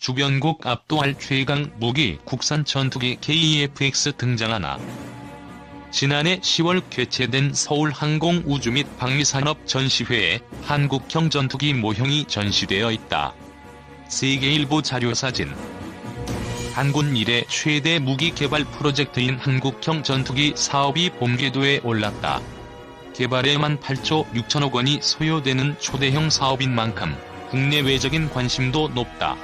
주변국 압도할 최강 무기 국산 전투기 KF-X 등장하나. 지난해 10월 개최된 서울항공우주 및 방위산업 전시회에 한국형 전투기 모형이 전시되어 있다. 세계일보 자료사진. 한군 이래 최대 무기 개발 프로젝트인 한국형 전투기 사업이 본궤도에 올랐다. 개발에만 8조 6천억 원이 소요되는 초대형 사업인 만큼 국내외적인 관심도 높다.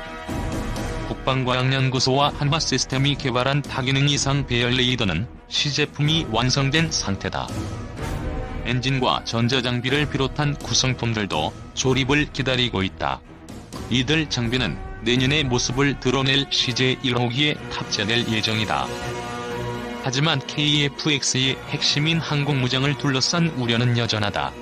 국방과학연구소와 한화시스템이 개발한 다기능 이상 배열 레이더는 시제품이 완성된 상태다. 엔진과 전자장비를 비롯한 구성품들도 조립을 기다리고 있다. 이들 장비는 내년에 모습을 드러낼 CJ-1호기에 탑재될 예정이다. 하지만 KF-X의 핵심인 항공무장을 둘러싼 우려는 여전하다.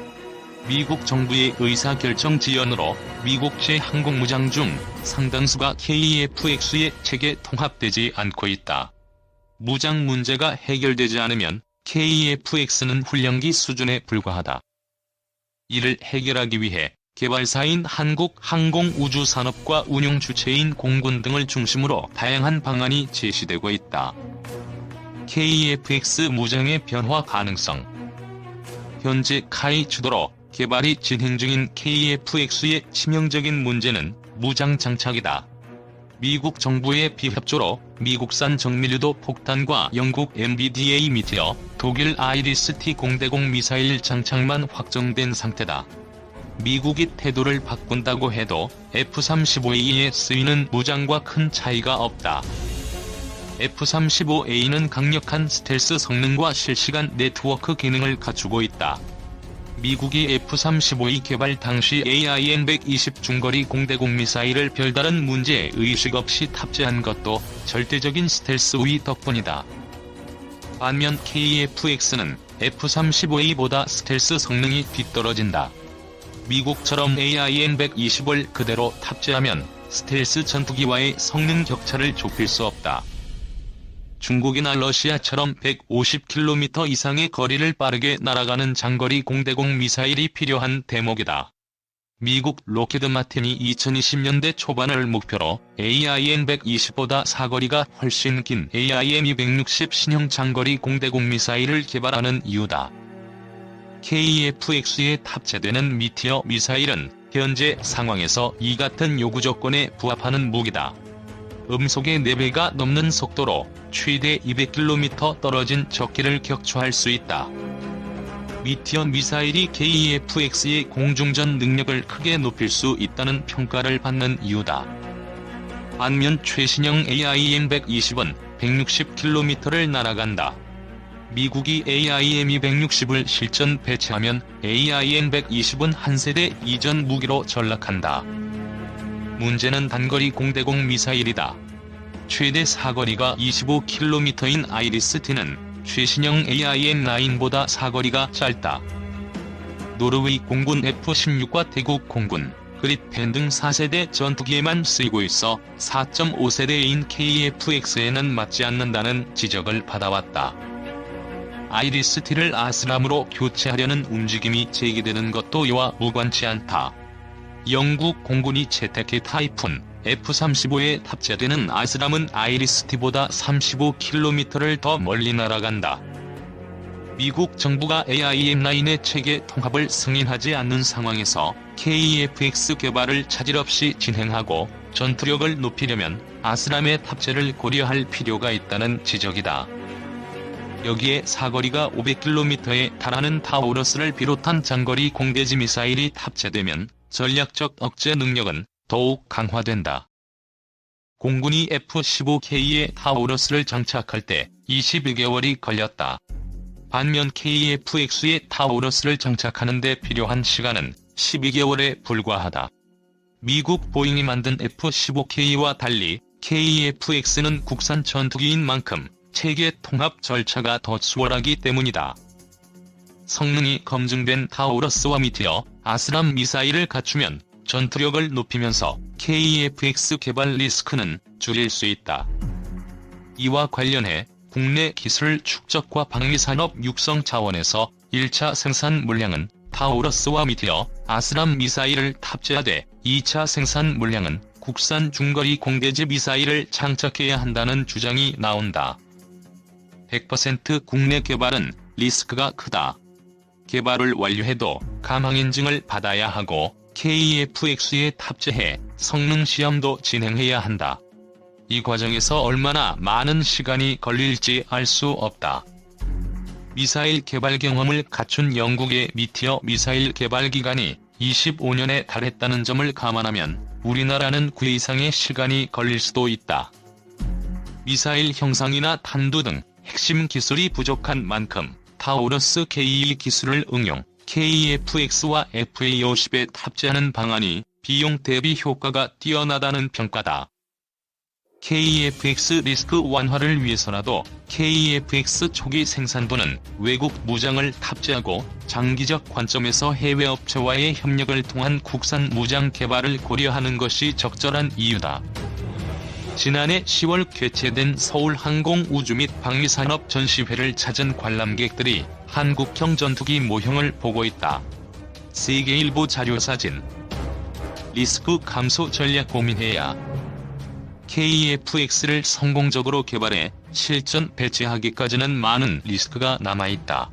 미국 정부의 의사결정 지연으로 미국제 항공무장 중 상당수가 KF-X에 체계 통합되지 않고 있다. 무장 문제가 해결되지 않으면 KF-X는 훈련기 수준에 불과하다. 이를 해결하기 위해 개발사인 한국항공우주산업과 운용 주체인 공군 등을 중심으로 다양한 방안이 제시되고 있다. KF-X 무장의 변화 가능성. 현재 카이 주도로 개발이 진행 중인 KF-X의 치명적인 문제는 무장 장착이다. 미국 정부의 비협조로 미국산 정밀유도 폭탄과 영국 MBDA 미티어, 독일 아이리스-T 공대공 미사일 장착만 확정된 상태다. 미국이 태도를 바꾼다고 해도 F-35A에 쓰이는 무장과 큰 차이가 없다. F-35A는 강력한 스텔스 성능과 실시간 네트워크 기능을 갖추고 있다. 미국이 F-35A 개발 당시 AIM-120 중거리 공대공 미사일을 별다른 문제 의식 없이 탑재한 것도 절대적인 스텔스 우위 덕분이다. 반면 KF-X는 F-35A보다 스텔스 성능이 뒤떨어진다. 미국처럼 AIM-120을 그대로 탑재하면 스텔스 전투기와의 성능 격차를 좁힐 수 없다. 중국이나 러시아처럼 150km 이상의 거리를 빠르게 날아가는 장거리 공대공 미사일이 필요한 대목이다. 미국 로키드 마틴이 2020년대 초반을 목표로 AIM-120보다 사거리가 훨씬 긴 AIM-260 신형 장거리 공대공 미사일을 개발하는 이유다. KF-X에 탑재되는 미티어 미사일은 현재 상황에서 이 같은 요구 조건에 부합하는 무기다. 음속의 4배가 넘는 속도로 최대 200km 떨어진 적기를 격추할 수 있다. 미티어 미사일이 KF-X의 공중전 능력을 크게 높일 수 있다는 평가를 받는 이유다. 반면 최신형 AIM-120은 160km를 날아간다. 미국이 AIM-260을 실전 배치하면 AIM-120은 한 세대 이전 무기로 전락한다. 문제는 단거리 공대공 미사일이다. 최대 사거리가 25km인 아이리스-T는 최신형 AIM-9보다 사거리가 짧다. 노르웨이 공군 F-16과 태국 공군, 그리펜 등 4세대 전투기에만 쓰이고 있어 4.5세대인 KF-X에는 맞지 않는다는 지적을 받아왔다. 아이리스-T를 아스람으로 교체하려는 움직임이 제기되는 것도 이와 무관치 않다. 영국 공군이 채택해 타이푼 F-35에 탑재되는 아스람은 아이리스-T보다 35km를 더 멀리 날아간다. 미국 정부가 AIM-9의 체계 통합을 승인하지 않는 상황에서 KF-X 개발을 차질 없이 진행하고 전투력을 높이려면 아스람의 탑재를 고려할 필요가 있다는 지적이다. 여기에 사거리가 500km에 달하는 타우러스를 비롯한 장거리 공대지 미사일이 탑재되면 전략적 억제 능력은 더욱 강화된다. 공군이 F-15K에 타우러스를 장착할 때 21개월이 걸렸다. 반면 KF-X에 타우러스를 장착하는 데 필요한 시간은 12개월에 불과하다. 미국 보잉이 만든 F-15K와 달리 KF-X는 국산 전투기인 만큼 체계 통합 절차가 더 수월하기 때문이다. 성능이 검증된 타우러스와 미티어, 아스람 미사일을 갖추면 전투력을 높이면서 KF-X 개발 리스크는 줄일 수 있다. 이와 관련해 국내 기술 축적과 방위산업 육성 차원에서 1차 생산 물량은 타우러스와 미티어, 아스람 미사일을 탑재하되 2차 생산 물량은 국산 중거리 공대지 미사일을 장착해야 한다는 주장이 나온다. 100% 국내 개발은 리스크가 크다. 개발을 완료해도 감항 인증을 받아야 하고 KF-X에 탑재해 성능 시험도 진행해야 한다. 이 과정에서 얼마나 많은 시간이 걸릴지 알 수 없다. 미사일 개발 경험을 갖춘 영국의 미티어 미사일 개발 기간이 25년에 달했다는 점을 감안하면 우리나라는 그 이상의 시간이 걸릴 수도 있다. 미사일 형상이나 탄두 등 핵심 기술이 부족한 만큼 타우러스 KE 기술을 응용, KF-X와 FA-50에 탑재하는 방안이 비용 대비 효과가 뛰어나다는 평가다. KF-X 리스크 완화를 위해서라도 KF-X 초기 생산부는 외국 무장을 탑재하고 장기적 관점에서 해외 업체와의 협력을 통한 국산 무장 개발을 고려하는 것이 적절한 이유다. 지난해 10월 개최된 서울항공우주 및 방위산업 전시회를 찾은 관람객들이 한국형 전투기 모형을 보고 있다. 세계일보 자료사진. 리스크 감소 전략 고민해야. KF-X를 성공적으로 개발해 실전 배치하기까지는 많은 리스크가 남아있다.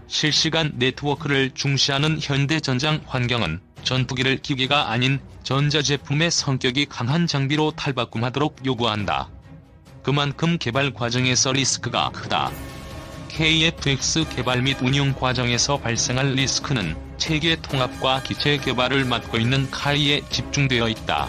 실시간 네트워크를 중시하는 현대 전장 환경은 전투기를 기계가 아닌 전자제품의 성격이 강한 장비로 탈바꿈하도록 요구한다. 그만큼 개발 과정에서 리스크가 크다. KF-X 개발 및 운용 과정에서 발생할 리스크는 체계 통합과 기체 개발을 맡고 있는 카이에 집중되어 있다.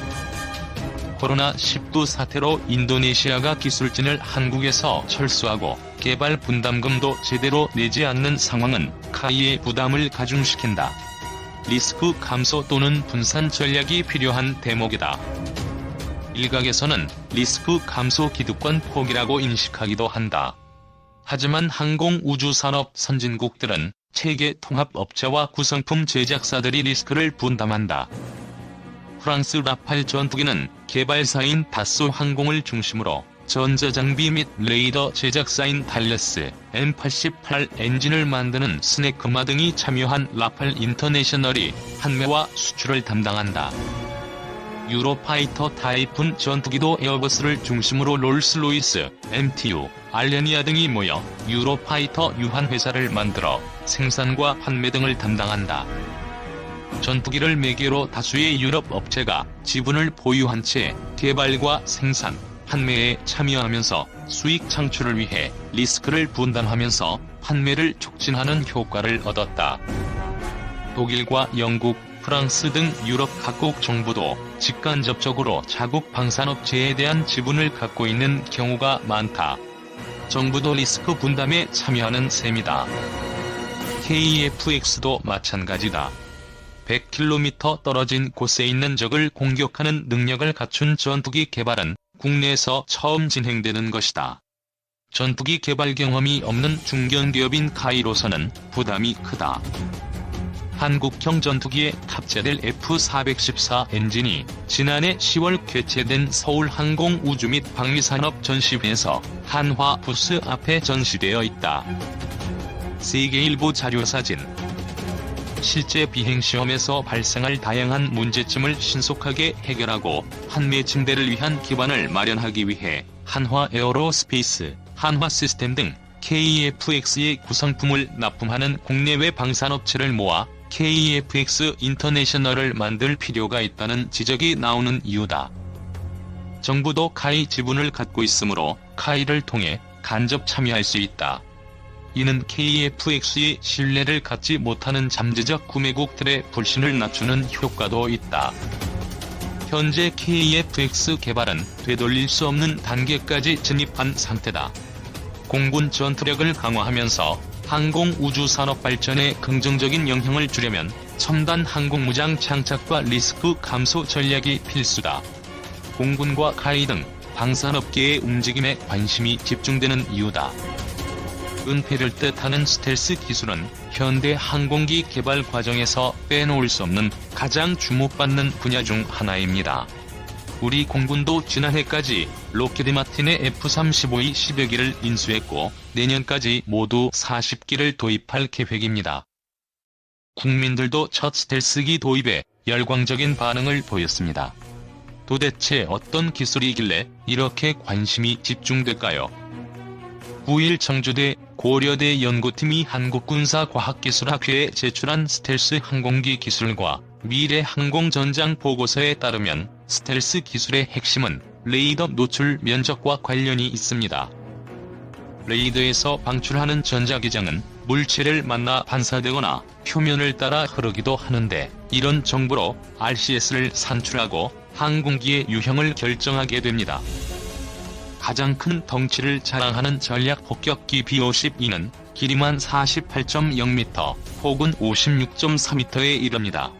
코로나19 사태로 인도네시아가 기술진을 한국에서 철수하고 개발 분담금도 제대로 내지 않는 상황은 카이의 부담을 가중시킨다. 리스크 감소 또는 분산 전략이 필요한 대목이다. 일각에서는 리스크 감소 기득권 포기라고 인식하기도 한다. 하지만 항공우주산업 선진국들은 체계 통합 업체와 구성품 제작사들이 리스크를 분담한다. 프랑스 라팔 전투기는 개발사인 다소 항공을 중심으로 전자장비 및 레이더 제작사인 달레스, M88 엔진을 만드는 스네크마 등이 참여한 라팔 인터내셔널이 판매와 수출을 담당한다. 유로파이터 타이푼 전투기도 에어버스를 중심으로 롤스로이스, MTU, 알레니아 등이 모여 유로파이터 유한회사를 만들어 생산과 판매 등을 담당한다. 전투기를 매개로 다수의 유럽 업체가 지분을 보유한 채 개발과 생산, 판매에 참여하면서 수익 창출을 위해 리스크를 분담하면서 판매를 촉진하는 효과를 얻었다. 독일과 영국, 프랑스 등 유럽 각국 정부도 직간접적으로 자국 방산업체에 대한 지분을 갖고 있는 경우가 많다. 정부도 리스크 분담에 참여하는 셈이다. KF-X도 마찬가지다. 100km 떨어진 곳에 있는 적을 공격하는 능력을 갖춘 전투기 개발은 국내에서 처음 진행되는 것이다. 전투기 개발 경험이 없는 중견기업인 카이로서는 부담이 크다. 한국형 전투기에 탑재될 F414 엔진이 지난해 10월 개최된 서울항공우주 및 방위산업 전시회에서 한화 부스 앞에 전시되어 있다. 세계일보 자료사진. 실제 비행시험에서 발생할 다양한 문제점을 신속하게 해결하고 판매 증대를 위한 기반을 마련하기 위해 한화 에어로스페이스, 한화 시스템 등 KF-X의 구성품을 납품하는 국내외 방산업체를 모아 KF-X 인터내셔널을 만들 필요가 있다는 지적이 나오는 이유다. 정부도 카이 지분을 갖고 있으므로 카이를 통해 간접 참여할 수 있다. 이는 KF-X의 신뢰를 갖지 못하는 잠재적 구매국들의 불신을 낮추는 효과도 있다. 현재 KF-X 개발은 되돌릴 수 없는 단계까지 진입한 상태다. 공군 전투력을 강화하면서 항공우주산업 발전에 긍정적인 영향을 주려면 첨단 항공무장 장착과 리스크 감소 전략이 필수다. 공군과 카이 등 방산업계의 움직임에 관심이 집중되는 이유다. 은폐를 뜻하는 스텔스 기술은 현대 항공기 개발 과정에서 빼놓을 수 없는 가장 주목받는 분야 중 하나입니다. 우리 공군도 지난해까지 록히드 마틴의 F-35이 10여 기를 인수했고 내년까지 모두 40기를 도입할 계획입니다. 국민들도 첫 스텔스기 도입에 열광적인 반응을 보였습니다. 도대체 어떤 기술이길래 이렇게 관심이 집중될까요? 9일 청주대 고려대 연구팀이 한국군사과학기술학회에 제출한 스텔스 항공기 기술과 미래 항공 전장 보고서에 따르면 스텔스 기술의 핵심은 레이더 노출 면적과 관련이 있습니다. 레이더에서 방출하는 전자기장은 물체를 만나 반사되거나 표면을 따라 흐르기도 하는데, 이런 정보로 RCS를 산출하고 항공기의 유형을 결정하게 됩니다. 가장 큰 덩치를 자랑하는 전략 폭격기 B-52는 길이만 48.0m 혹은 56.4m에 이릅니다.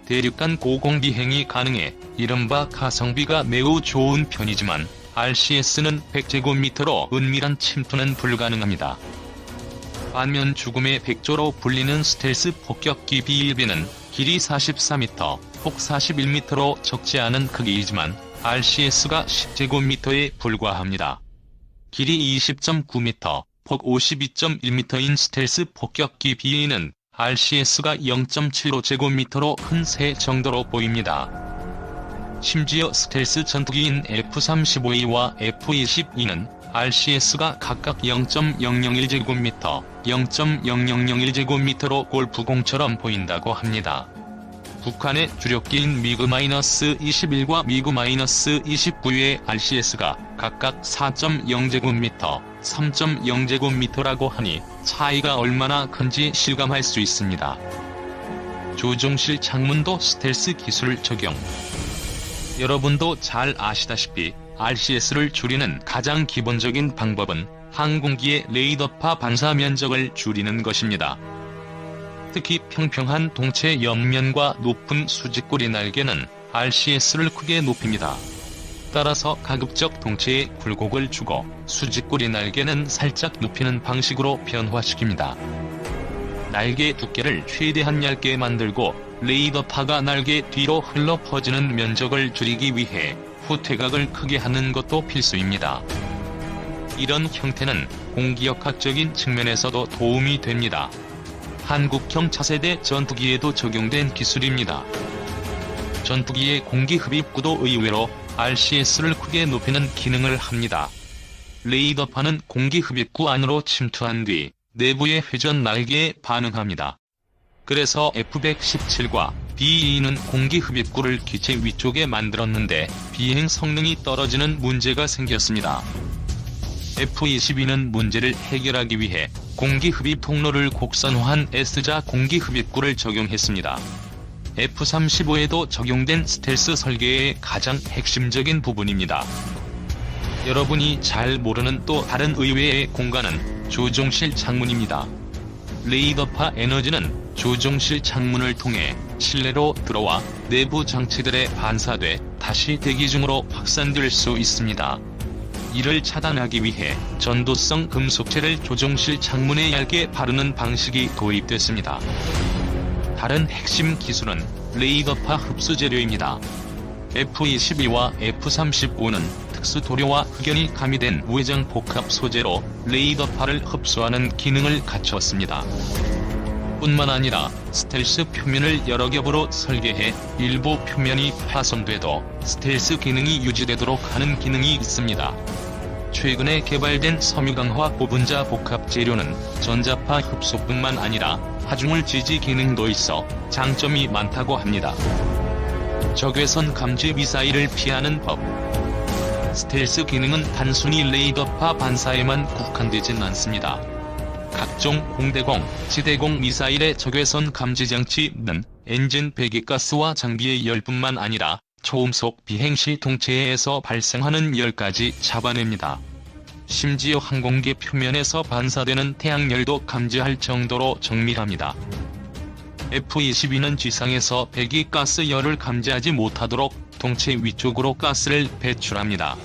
대륙간 고공 비행이 가능해 이른바 가성비가 매우 좋은 편이지만 RCS는 100제곱미터로 은밀한 침투는 불가능합니다. 반면 죽음의 백조로 불리는 스텔스 폭격기 B-1B는 길이 44m, 폭 41m로 적지 않은 크기이지만 RCS가 10제곱미터에 불과합니다. 길이 20.9m, 폭 52.1m인 스텔스 폭격기 B-는 RCS가 0.75제곱미터로 큰 새 정도로 보입니다. 심지어 스텔스 전투기인 F-35A와 F-22는 RCS가 각각 0.001제곱미터, 0.0001제곱미터로 골프공처럼 보인다고 합니다. 북한의 주력기인 미그-21과 미그-29의 RCS가 각각 4.0제곱미터, 3.0제곱미터라고 하니 차이가 얼마나 큰지 실감할 수 있습니다. 조종실 창문도 스텔스 기술 적용. 여러분도 잘 아시다시피 RCS를 줄이는 가장 기본적인 방법은 항공기의 레이더파 반사 면적을 줄이는 것입니다. 특히 평평한 동체 옆면과 높은 수직꼬리 날개는 RCS를 크게 높입니다. 따라서 가급적 동체에 굴곡을 주고 수직꼬리 날개는 살짝 눕히는 방식으로 변화시킵니다. 날개 두께를 최대한 얇게 만들고 레이더파가 날개 뒤로 흘러 퍼지는 면적을 줄이기 위해 후퇴각을 크게 하는 것도 필수입니다. 이런 형태는 공기역학적인 측면에서도 도움이 됩니다. 한국형 차세대 전투기에도 적용된 기술입니다. 전투기의 공기흡입구도 의외로 RCS를 크게 높이는 기능을 합니다. 레이더파는 공기흡입구 안으로 침투한 뒤 내부의 회전 날개에 반응합니다. 그래서 F-117과 B-2는 공기흡입구를 기체 위쪽에 만들었는데 비행 성능이 떨어지는 문제가 생겼습니다. F-22는 문제를 해결하기 위해 공기흡입 통로를 곡선화한 S자 공기흡입구를 적용했습니다. F-35에도 적용된 스텔스 설계의 가장 핵심적인 부분입니다. 여러분이 잘 모르는 또 다른 의외의 공간은 조종실 창문입니다. 레이더파 에너지는 조종실 창문을 통해 실내로 들어와 내부 장치들에 반사돼 다시 대기 중으로 확산될 수 있습니다. 이를 차단하기 위해 전도성 금속체를 조종실 창문에 얇게 바르는 방식이 도입됐습니다. 다른 핵심 기술은 레이더파 흡수 재료입니다. F-22와 F-35는 특수 도료와 흑연이 가미된 우회장 복합 소재로 레이더파를 흡수하는 기능을 갖췄습니다. 뿐만 아니라 스텔스 표면을 여러 겹으로 설계해 일부 표면이 파손돼도 스텔스 기능이 유지되도록 하는 기능이 있습니다. 최근에 개발된 섬유강화 고분자 복합 재료는 전자파 흡수뿐만 아니라 하중을 지지 기능도 있어 장점이 많다고 합니다. 적외선 감지 미사일을 피하는 법. 스텔스 기능은 단순히 레이더파 반사에만 국한되진 않습니다. 각종 공대공, 지대공 미사일의 적외선 감지 장치는 엔진 배기가스와 장비의 열뿐만 아니라 초음속 비행 시 동체에서 발생하는 열까지 잡아냅니다. 심지어 항공기 표면에서 반사되는 태양열도 감지할 정도로 정밀합니다. F-22는 지상에서 배기가스 열을 감지하지 못하도록 동체 위쪽으로 가스를 배출합니다.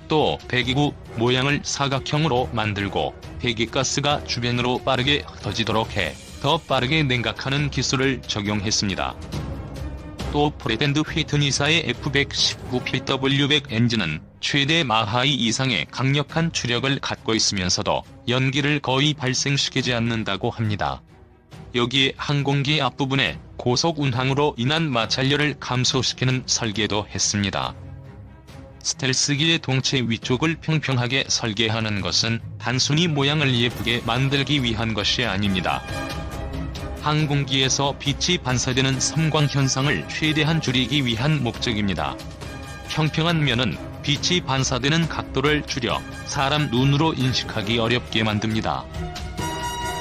또 배기구 모양을 사각형으로 만들고 배기가스가 주변으로 빠르게 흩어지도록 해 더 빠르게 냉각하는 기술을 적용했습니다. 또 프레덴드 휘트니사의 F-119PW100 엔진은 최대 마하이 이상의 강력한 추력을 갖고 있으면서도 연기를 거의 발생시키지 않는다고 합니다. 여기에 항공기 앞부분에 고속 운항으로 인한 마찰열을 감소시키는 설계도 했습니다. 스텔스기의 동체 위쪽을 평평하게 설계하는 것은 단순히 모양을 예쁘게 만들기 위한 것이 아닙니다. 항공기에서 빛이 반사되는 섬광 현상을 최대한 줄이기 위한 목적입니다. 평평한 면은 빛이 반사되는 각도를 줄여 사람 눈으로 인식하기 어렵게 만듭니다.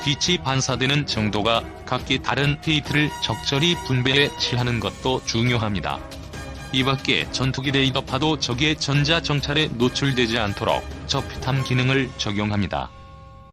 빛이 반사되는 정도가 각기 다른 헤이트를 적절히 분배해 칠하는 것도 중요합니다. 이밖에 전투기 레이더파도 적의 전자 정찰에 노출되지 않도록 저피탐 기능을 적용합니다.